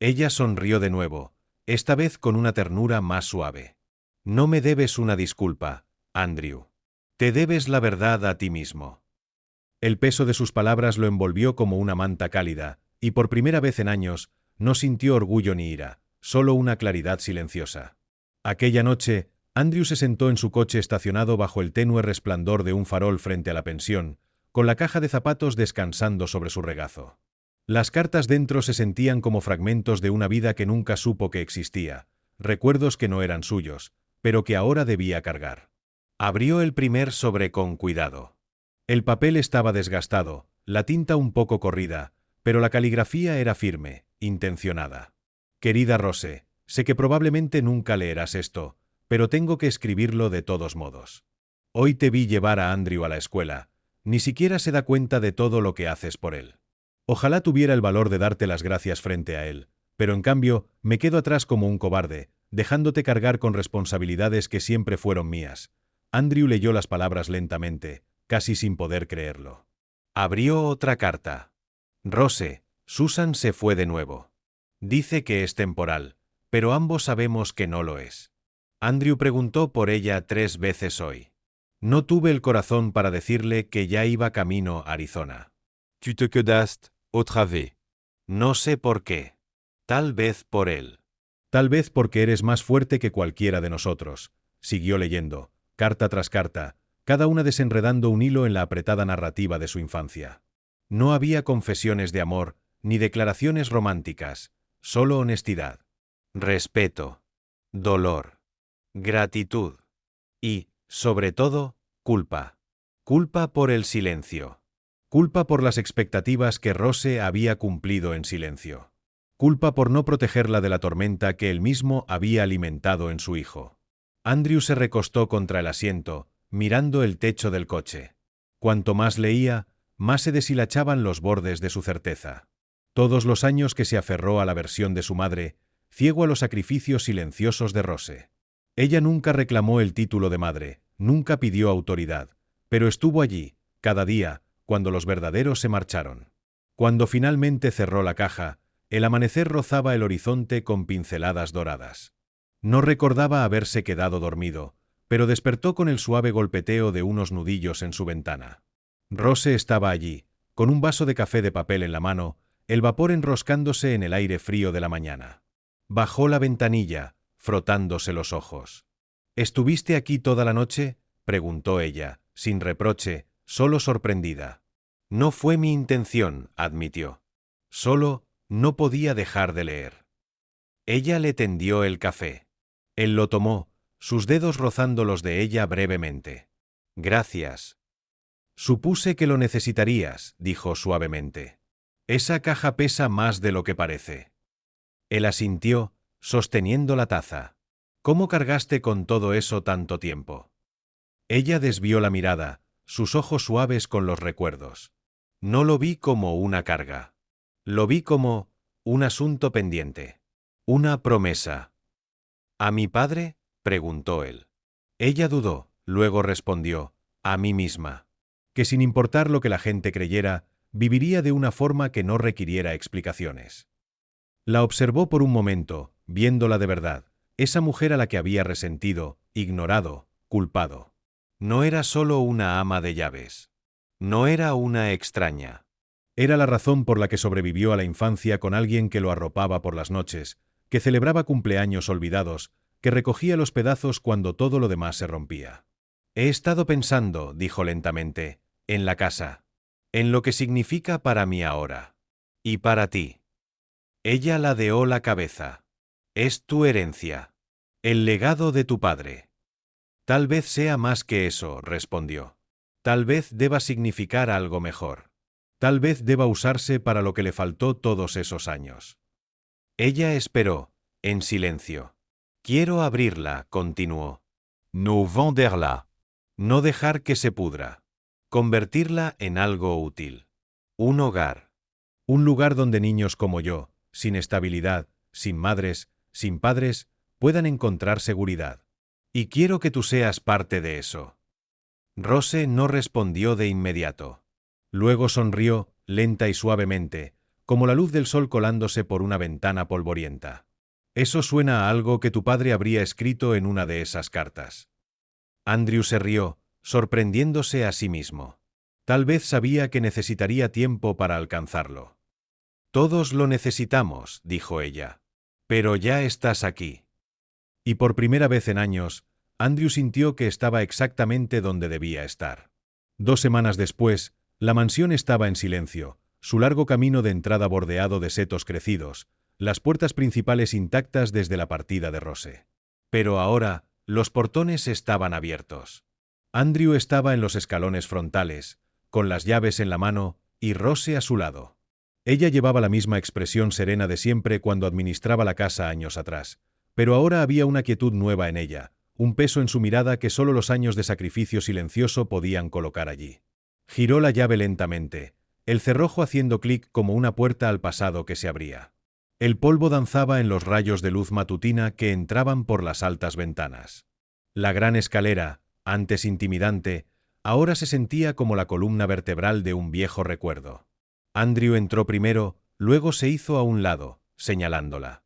Ella sonrió de nuevo, esta vez con una ternura más suave. No me debes una disculpa, Andrew. Te debes la verdad a ti mismo. El peso de sus palabras lo envolvió como una manta cálida, y por primera vez en años, no sintió orgullo ni ira, solo una claridad silenciosa. Aquella noche, Andrew se sentó en su coche estacionado bajo el tenue resplandor de un farol frente a la pensión, con la caja de zapatos descansando sobre su regazo. Las cartas dentro se sentían como fragmentos de una vida que nunca supo que existía, recuerdos que no eran suyos, pero que ahora debía cargar. Abrió el primer sobre con cuidado. El papel estaba desgastado, la tinta un poco corrida, pero la caligrafía era firme, intencionada. Querida Rose, sé que probablemente nunca leerás esto, pero tengo que escribirlo de todos modos. Hoy te vi llevar a Andrew a la escuela. Ni siquiera se da cuenta de todo lo que haces por él. Ojalá tuviera el valor de darte las gracias frente a él, pero en cambio me quedo atrás como un cobarde, dejándote cargar con responsabilidades que siempre fueron mías. Andrew leyó las palabras lentamente, casi sin poder creerlo. Abrió otra carta. Rose, Susan se fue de nuevo. Dice que es temporal, pero ambos sabemos que no lo es. Andrew preguntó por ella 3 veces hoy. No tuve el corazón para decirle que ya iba camino a Arizona. Tu te quedaste otra vez. No sé por qué. Tal vez por él. Tal vez porque eres más fuerte que cualquiera de nosotros. Siguió leyendo, carta tras carta, cada una desenredando un hilo en la apretada narrativa de su infancia. No había confesiones de amor, ni declaraciones románticas, solo honestidad, respeto, dolor, gratitud y, sobre todo, culpa. Culpa por el silencio. Culpa por las expectativas que Rose había cumplido en silencio. Culpa por no protegerla de la tormenta que él mismo había alimentado en su hijo. Andrew se recostó contra el asiento, mirando el techo del coche. Cuanto más leía, más se deshilachaban los bordes de su certeza. Todos los años que se aferró a la versión de su madre, ciego a los sacrificios silenciosos de Rose. Ella nunca reclamó el título de madre, nunca pidió autoridad, pero estuvo allí, cada día, cuando los verdaderos se marcharon. Cuando finalmente cerró la caja, el amanecer rozaba el horizonte con pinceladas doradas. No recordaba haberse quedado dormido, pero despertó con el suave golpeteo de unos nudillos en su ventana. Rose estaba allí, con un vaso de café de papel en la mano, el vapor enroscándose en el aire frío de la mañana. Bajó la ventanilla, frotándose los ojos. ¿Estuviste aquí toda la noche?, preguntó ella, sin reproche, solo sorprendida. No fue mi intención, admitió. Solo, no podía dejar de leer. Ella le tendió el café. Él lo tomó, sus dedos rozando los de ella brevemente. Gracias. Supuse que lo necesitarías, dijo suavemente. Esa caja pesa más de lo que parece. Él asintió, sosteniendo la taza. ¿Cómo cargaste con todo eso tanto tiempo? Ella desvió la mirada, sus ojos suaves con los recuerdos. No lo vi como una carga. Lo vi como un asunto pendiente. Una promesa. ¿A mi padre?, preguntó él. Ella dudó, luego respondió, a mí misma. Que sin importar lo que la gente creyera, viviría de una forma que no requiriera explicaciones. La observó por un momento, viéndola de verdad, esa mujer a la que había resentido, ignorado, culpado. No era solo una ama de llaves. No era una extraña. Era la razón por la que sobrevivió a la infancia con alguien que lo arropaba por las noches, que celebraba cumpleaños olvidados, que recogía los pedazos cuando todo lo demás se rompía. He estado pensando, dijo lentamente, en la casa. En lo que significa para mí ahora. Y para ti. Ella ladeó la cabeza. Es tu herencia. El legado de tu padre. Tal vez sea más que eso, respondió. Tal vez deba significar algo mejor. Tal vez deba usarse para lo que le faltó todos esos años. Ella esperó, en silencio. Quiero abrirla, continuó. No venderla. No dejar que se pudra. Convertirla en algo útil. Un hogar. Un lugar donde niños como yo, sin estabilidad, sin madres, sin padres, puedan encontrar seguridad. Y quiero que tú seas parte de eso. Rose no respondió de inmediato. Luego sonrió, lenta y suavemente, como la luz del sol colándose por una ventana polvorienta. Eso suena a algo que tu padre habría escrito en una de esas cartas. Andrew se rió, sorprendiéndose a sí mismo. Tal vez sabía que necesitaría tiempo para alcanzarlo. Todos lo necesitamos, dijo ella. Pero ya estás aquí. Y por primera vez en años, Andrew sintió que estaba exactamente donde debía estar. 2 semanas después, la mansión estaba en silencio, su largo camino de entrada bordeado de setos crecidos, las puertas principales intactas desde la partida de Rose. Pero ahora, los portones estaban abiertos. Andrew estaba en los escalones frontales, con las llaves en la mano, y Rose a su lado. Ella llevaba la misma expresión serena de siempre cuando administraba la casa años atrás, pero ahora había una quietud nueva en ella, un peso en su mirada que solo los años de sacrificio silencioso podían colocar allí. Giró la llave lentamente, el cerrojo haciendo clic como una puerta al pasado que se abría. El polvo danzaba en los rayos de luz matutina que entraban por las altas ventanas. La gran escalera, antes intimidante, ahora se sentía como la columna vertebral de un viejo recuerdo. Andrew entró primero, luego se hizo a un lado, señalándola.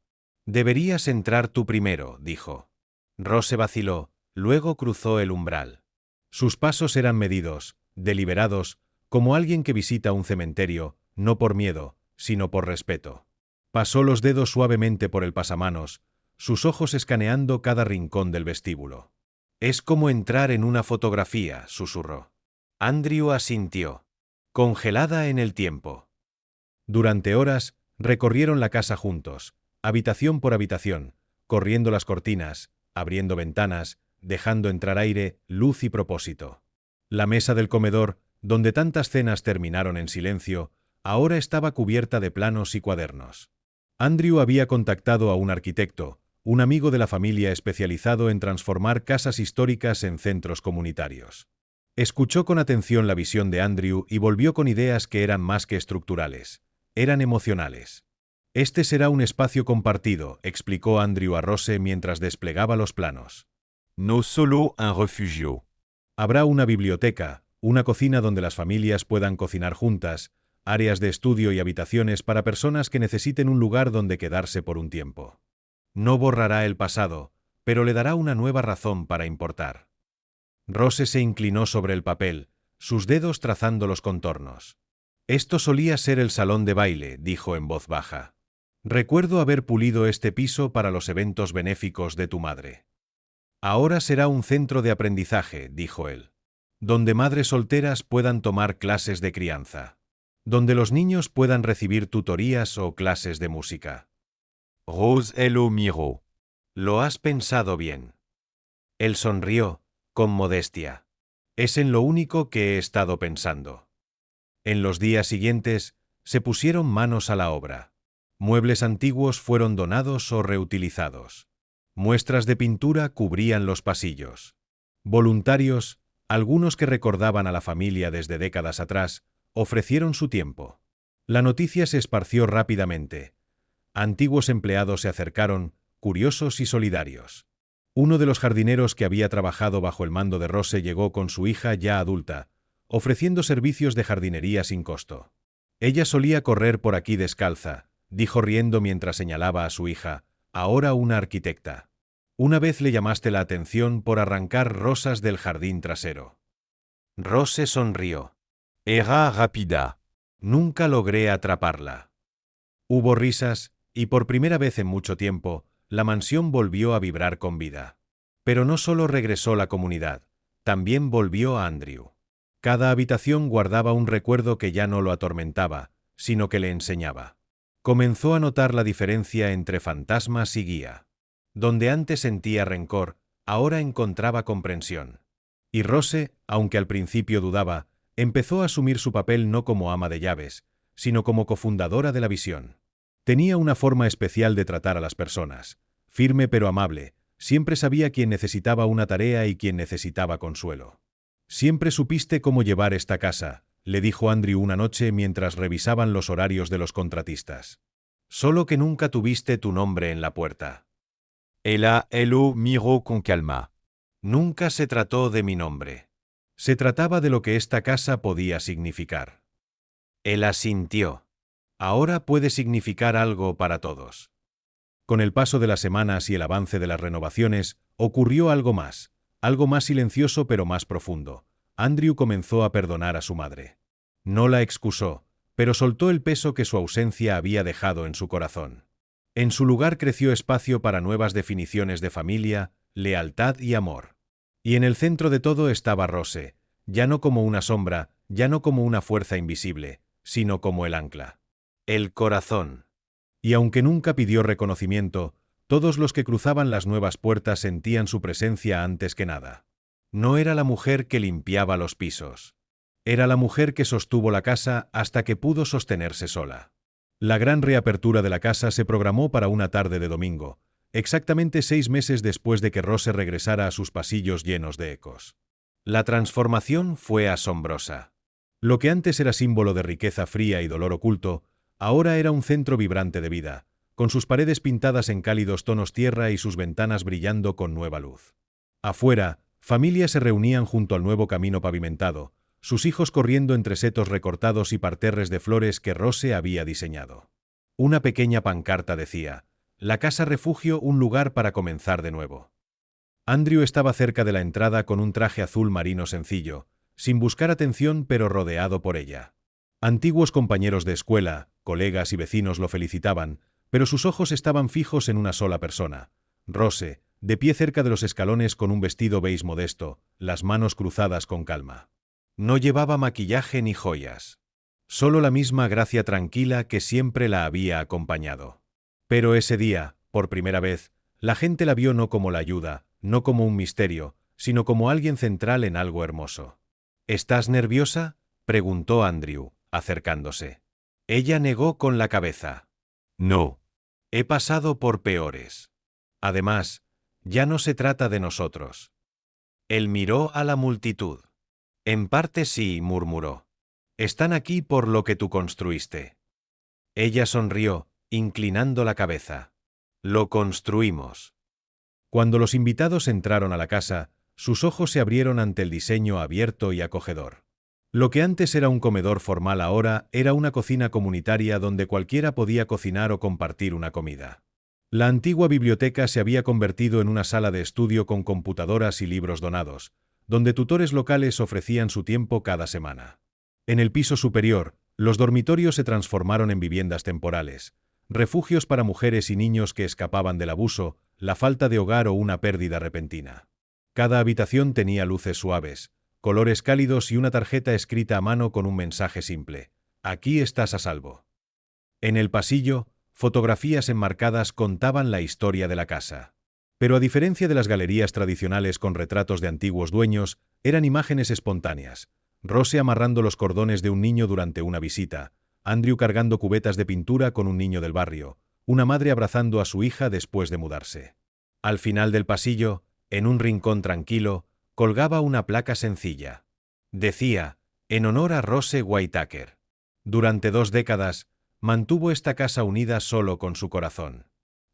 «Deberías entrar tú primero», dijo. Rose vaciló, luego cruzó el umbral. Sus pasos eran medidos, deliberados, como alguien que visita un cementerio, no por miedo, sino por respeto. Pasó los dedos suavemente por el pasamanos, sus ojos escaneando cada rincón del vestíbulo. «Es como entrar en una fotografía», susurró. Andrew asintió. Congelada en el tiempo. Durante horas, recorrieron la casa juntos, habitación por habitación, corriendo las cortinas, abriendo ventanas, dejando entrar aire, luz y propósito. La mesa del comedor, donde tantas cenas terminaron en silencio, ahora estaba cubierta de planos y cuadernos. Andrew había contactado a un arquitecto, un amigo de la familia especializado en transformar casas históricas en centros comunitarios. Escuchó con atención la visión de Andrew y volvió con ideas que eran más que estructurales, eran emocionales. «Este será un espacio compartido», explicó Andrew a Rose mientras desplegaba los planos. No solo un refugio. Habrá una biblioteca, una cocina donde las familias puedan cocinar juntas, áreas de estudio y habitaciones para personas que necesiten un lugar donde quedarse por un tiempo. No borrará el pasado, pero le dará una nueva razón para importar. Rose se inclinó sobre el papel, sus dedos trazando los contornos. «Esto solía ser el salón de baile», dijo en voz baja. «Recuerdo haber pulido este piso para los eventos benéficos de tu madre. Ahora será un centro de aprendizaje», dijo él, «donde madres solteras puedan tomar clases de crianza, donde los niños puedan recibir tutorías o clases de música». Rose lo miró. «Lo has pensado bien». Él sonrió, con modestia. «Es en lo único que he estado pensando». En los días siguientes, se pusieron manos a la obra. Muebles antiguos fueron donados o reutilizados. Muestras de pintura cubrían los pasillos. Voluntarios, algunos que recordaban a la familia desde décadas atrás, ofrecieron su tiempo. La noticia se esparció rápidamente. Antiguos empleados se acercaron, curiosos y solidarios. Uno de los jardineros que había trabajado bajo el mando de Rose llegó con su hija ya adulta, ofreciendo servicios de jardinería sin costo. «Ella solía correr por aquí descalza», dijo riendo mientras señalaba a su hija, ahora una arquitecta. «Una vez le llamaste la atención por arrancar rosas del jardín trasero». Rose sonrió. Era rápida. «Nunca logré atraparla». Hubo risas, y por primera vez en mucho tiempo, la mansión volvió a vibrar con vida. Pero no solo regresó la comunidad, también volvió a Andrew. Cada habitación guardaba un recuerdo que ya no lo atormentaba, sino que le enseñaba. Comenzó a notar la diferencia entre fantasmas y guía. Donde antes sentía rencor, ahora encontraba comprensión. Y Rose, aunque al principio dudaba, empezó a asumir su papel no como ama de llaves, sino como cofundadora de la visión. Tenía una forma especial de tratar a las personas, firme pero amable, siempre sabía quién necesitaba una tarea y quién necesitaba consuelo. «Siempre supiste cómo llevar esta casa», le dijo Andrew una noche mientras revisaban los horarios de los contratistas. «Solo que nunca tuviste tu nombre en la puerta». Ella lo miró con calma. «Nunca se trató de mi nombre. Se trataba de lo que esta casa podía significar». Él asintió. «Ahora puede significar algo para todos». Con el paso de las semanas y el avance de las renovaciones, ocurrió algo más silencioso pero más profundo. Andrew comenzó a perdonar a su madre. No la excusó, pero soltó el peso que su ausencia había dejado en su corazón. En su lugar creció espacio para nuevas definiciones de familia, lealtad y amor. Y en el centro de todo estaba Rose, ya no como una sombra, ya no como una fuerza invisible, sino como el ancla. El corazón. Y aunque nunca pidió reconocimiento, todos los que cruzaban las nuevas puertas sentían su presencia antes que nada. No era la mujer que limpiaba los pisos. Era la mujer que sostuvo la casa hasta que pudo sostenerse sola. La gran reapertura de la casa se programó para una tarde de domingo, exactamente 6 meses después de que Rose regresara a sus pasillos llenos de ecos. La transformación fue asombrosa. Lo que antes era símbolo de riqueza fría y dolor oculto, ahora era un centro vibrante de vida, con sus paredes pintadas en cálidos tonos tierra y sus ventanas brillando con nueva luz. Afuera, familias se reunían junto al nuevo camino pavimentado, sus hijos corriendo entre setos recortados y parterres de flores que Rose había diseñado. Una pequeña pancarta decía: «La casa refugio, un lugar para comenzar de nuevo». Andrew estaba cerca de la entrada con un traje azul marino sencillo, sin buscar atención pero rodeado por ella. Antiguos compañeros de escuela, colegas y vecinos lo felicitaban, pero sus ojos estaban fijos en una sola persona, Rose, de pie cerca de los escalones con un vestido beige modesto, las manos cruzadas con calma. No llevaba maquillaje ni joyas. Solo la misma gracia tranquila que siempre la había acompañado. Pero ese día, por primera vez, la gente la vio no como la ayuda, no como un misterio, sino como alguien central en algo hermoso. «¿Estás nerviosa?», preguntó Andrew, acercándose. Ella negó con la cabeza. No. «He pasado por peores. Además, ya no se trata de nosotros». Él miró a la multitud. «En parte sí», murmuró. «Están aquí por lo que tú construiste». Ella sonrió, inclinando la cabeza. «Lo construimos». Cuando los invitados entraron a la casa, sus ojos se abrieron ante el diseño abierto y acogedor. Lo que antes era un comedor formal ahora era una cocina comunitaria donde cualquiera podía cocinar o compartir una comida. La antigua biblioteca se había convertido en una sala de estudio con computadoras y libros donados, donde tutores locales ofrecían su tiempo cada semana. En el piso superior, los dormitorios se transformaron en viviendas temporales, refugios para mujeres y niños que escapaban del abuso, la falta de hogar o una pérdida repentina. Cada habitación tenía luces suaves, colores cálidos y una tarjeta escrita a mano con un mensaje simple: «Aquí estás a salvo». En el pasillo, fotografías enmarcadas contaban la historia de la casa. Pero a diferencia de las galerías tradicionales con retratos de antiguos dueños, eran imágenes espontáneas. Rose amarrando los cordones de un niño durante una visita, Andrew cargando cubetas de pintura con un niño del barrio, una madre abrazando a su hija después de mudarse. Al final del pasillo, en un rincón tranquilo, colgaba una placa sencilla. Decía: «En honor a Rose Whitaker». Durante 2 décadas, mantuvo esta casa unida solo con su corazón.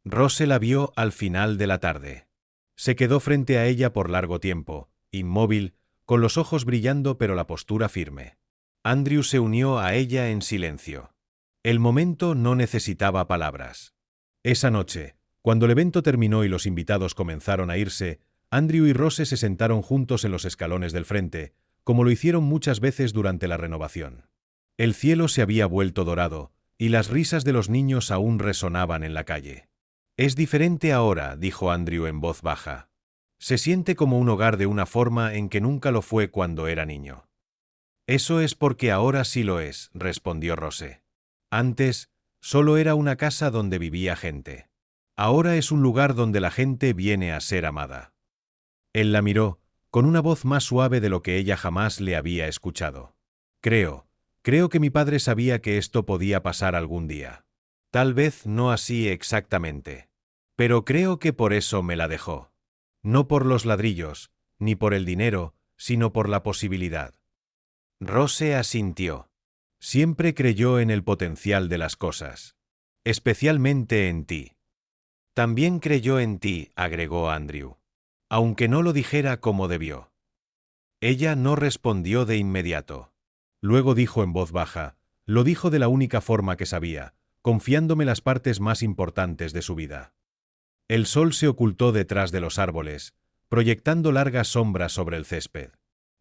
Rose la vio al final de la tarde. Se quedó frente a ella por largo tiempo, inmóvil, con los ojos brillando pero la postura firme. Andrew se unió a ella en silencio. El momento no necesitaba palabras. Esa noche, cuando el evento terminó y los invitados comenzaron a irse, Andrew y Rose se sentaron juntos en los escalones del frente, como lo hicieron muchas veces durante la renovación. El cielo se había vuelto dorado, y las risas de los niños aún resonaban en la calle. «Es diferente ahora», dijo Andrew en voz baja. «Se siente como un hogar de una forma en que nunca lo fue cuando era niño». «Eso es porque ahora sí lo es», respondió Rose. «Antes, solo era una casa donde vivía gente. Ahora es un lugar donde la gente viene a ser amada. Él la miró, con una voz más suave de lo que ella jamás le había escuchado. Creo que mi padre sabía que esto podía pasar algún día. Tal vez no así exactamente. Pero creo que por eso me la dejó. No por los ladrillos, ni por el dinero, sino por la posibilidad. Rose asintió. Siempre creyó en el potencial de las cosas. Especialmente en ti. También creyó en ti, agregó Andrew. Aunque no lo dijera como debió. Ella no respondió de inmediato. Luego dijo en voz baja, lo dijo de la única forma que sabía, confiándome las partes más importantes de su vida. El sol se ocultó detrás de los árboles, proyectando largas sombras sobre el césped.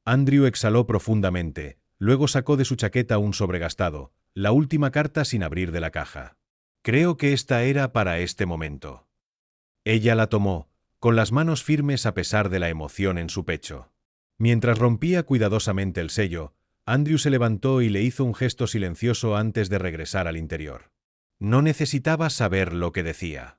Andrew exhaló profundamente, luego sacó de su chaqueta un sobregastado, la última carta sin abrir de la caja. Creo que esta era para este momento. Ella la tomó, con las manos firmes a pesar de la emoción en su pecho. Mientras rompía cuidadosamente el sello, Andrew se levantó y le hizo un gesto silencioso antes de regresar al interior. No necesitaba saber lo que decía.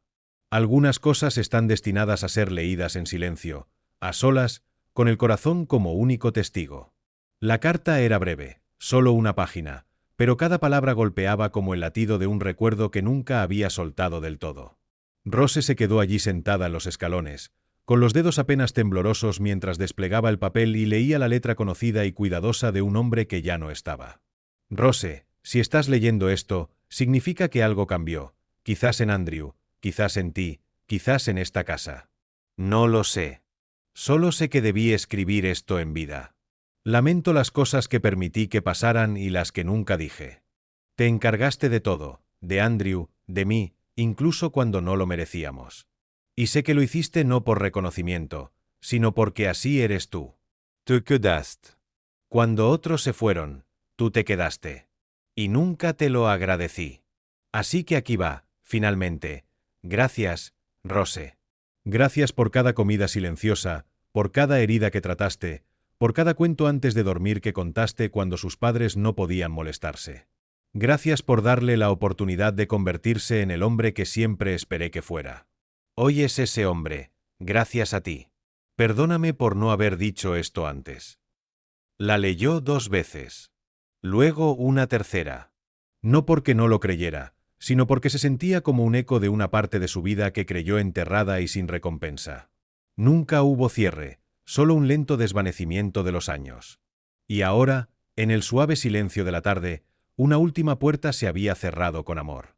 Algunas cosas están destinadas a ser leídas en silencio, a solas, con el corazón como único testigo. La carta era breve, solo una página, pero cada palabra golpeaba como el latido de un recuerdo que nunca había soltado del todo. Rose se quedó allí sentada en los escalones, con los dedos apenas temblorosos mientras desplegaba el papel y leía la letra conocida y cuidadosa de un hombre que ya no estaba. Rose, si estás leyendo esto, significa que algo cambió, quizás en Andrew, quizás en ti, quizás en esta casa. No lo sé. Solo sé que debí escribir esto en vida. Lamento las cosas que permití que pasaran y las que nunca dije. Te encargaste de todo, de Andrew, de mí, incluso cuando no lo merecíamos. Y sé que lo hiciste no por reconocimiento, sino porque así eres tú. Te quedaste. Cuando otros se fueron, tú te quedaste. Y nunca te lo agradecí. Así que aquí va, finalmente. Gracias, Rose. Gracias por cada comida silenciosa, por cada herida que trataste, por cada cuento antes de dormir que contaste cuando sus padres no podían molestarse. Gracias por darle la oportunidad de convertirse en el hombre que siempre esperé que fuera. Hoy es ese hombre, gracias a ti. Perdóname por no haber dicho esto antes. La leyó 2 veces. Luego una tercera. No porque no lo creyera, sino porque se sentía como un eco de una parte de su vida que creyó enterrada y sin recompensa. Nunca hubo cierre, solo un lento desvanecimiento de los años. Y ahora, en el suave silencio de la tarde, una última puerta se había cerrado con amor.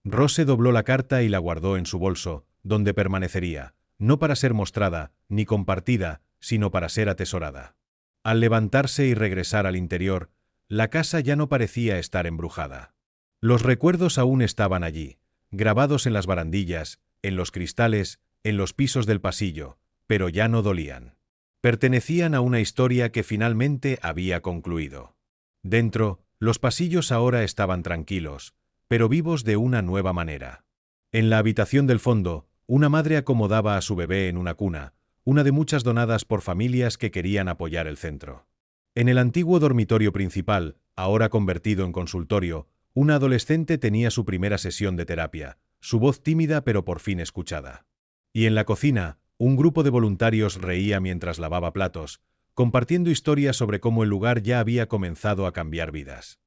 Rose dobló la carta y la guardó en su bolso, donde permanecería, no para ser mostrada, ni compartida, sino para ser atesorada. Al levantarse y regresar al interior, la casa ya no parecía estar embrujada. Los recuerdos aún estaban allí, grabados en las barandillas, en los cristales, en los pisos del pasillo, pero ya no dolían. Pertenecían a una historia que finalmente había concluido. Dentro, los pasillos ahora estaban tranquilos, pero vivos de una nueva manera. En la habitación del fondo, una madre acomodaba a su bebé en una cuna, una de muchas donadas por familias que querían apoyar el centro. En el antiguo dormitorio principal, ahora convertido en consultorio, una adolescente tenía su primera sesión de terapia, su voz tímida pero por fin escuchada. Y en la cocina, un grupo de voluntarios reía mientras lavaba platos, compartiendo historias sobre cómo el lugar ya había comenzado a cambiar vidas.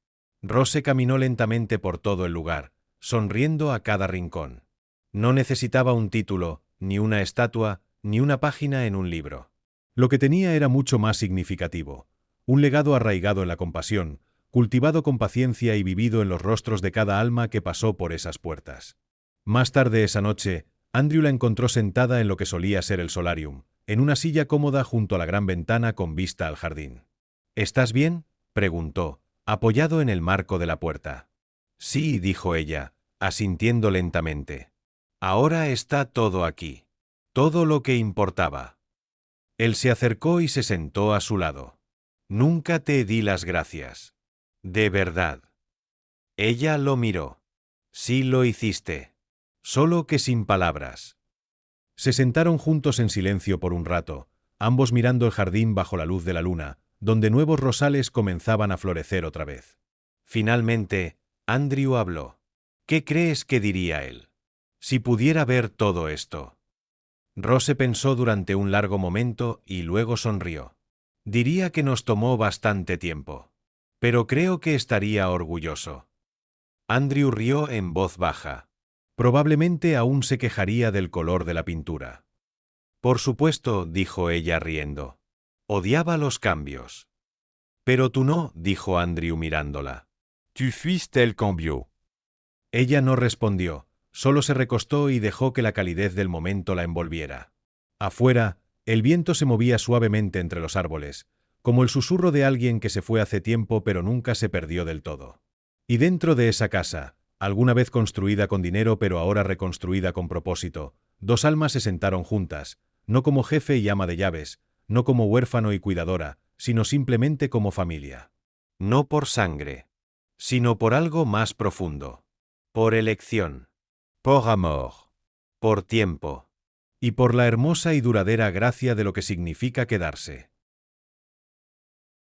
Rose caminó lentamente por todo el lugar, sonriendo a cada rincón. No necesitaba un título, ni una estatua, ni una página en un libro. Lo que tenía era mucho más significativo, un legado arraigado en la compasión, cultivado con paciencia y vivido en los rostros de cada alma que pasó por esas puertas. Más tarde esa noche, Andrew la encontró sentada en lo que solía ser el solarium, en una silla cómoda junto a la gran ventana con vista al jardín. ¿Estás bien?, preguntó, apoyado en el marco de la puerta. Sí, dijo ella, asintiendo lentamente. Ahora está todo aquí. Todo lo que importaba. Él se acercó y se sentó a su lado. Nunca te di las gracias. De verdad. Ella lo miró. Sí lo hiciste. Solo que sin palabras. Se sentaron juntos en silencio por un rato, ambos mirando el jardín bajo la luz de la luna, donde nuevos rosales comenzaban a florecer otra vez. Finalmente, Andrew habló. ¿Qué crees que diría él? Si pudiera ver todo esto. Rose pensó durante un largo momento y luego sonrió. Diría que nos tomó bastante tiempo. Pero creo que estaría orgulloso. Andrew rió en voz baja. Probablemente aún se quejaría del color de la pintura. Por supuesto, dijo ella riendo. Odiaba los cambios. Pero tú no, dijo Andrew mirándola. Tu fuiste el cambio. Ella no respondió, solo se recostó y dejó que la calidez del momento la envolviera. Afuera, el viento se movía suavemente entre los árboles, como el susurro de alguien que se fue hace tiempo pero nunca se perdió del todo. Y dentro de esa casa, alguna vez construida con dinero pero ahora reconstruida con propósito, dos almas se sentaron juntas, no como jefe y ama de llaves, no como huérfano y cuidadora, sino simplemente como familia. No por sangre, sino por algo más profundo. Por elección. Por amor. Por tiempo. Y por la hermosa y duradera gracia de lo que significa quedarse.